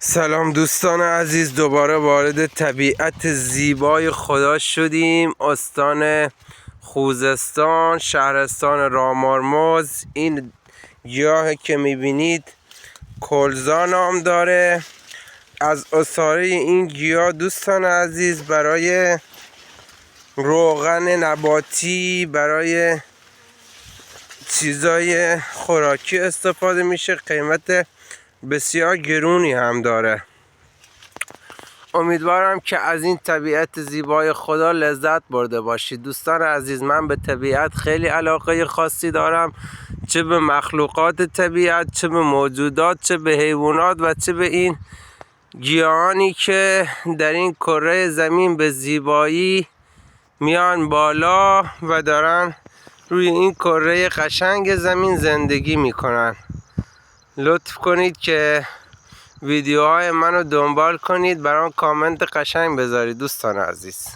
سلام دوستان عزیز، دوباره وارد طبیعت زیبای خدا شدیم. استان خوزستان، شهرستان رامارموز. این گیاهی که میبینید کلزا نام داره. از عصاره این گیاه دوستان عزیز برای روغن نباتی، برای چیزای خوراکی استفاده میشه. قیمت بسیار گرونی هم داره. امیدوارم که از این طبیعت زیبای خدا لذت برده باشید. دوستان عزیز، من به طبیعت خیلی علاقه خاصی دارم، چه به مخلوقات طبیعت، چه به موجودات، چه به حیوانات و چه به این گیاهانی که در این کره زمین به زیبایی میان بالا و دارن روی این کره قشنگ زمین زندگی میکنن. لطف کنید که ویدیوهای منو دنبال کنید، برام کامنت قشنگ بذارید دوستان عزیز.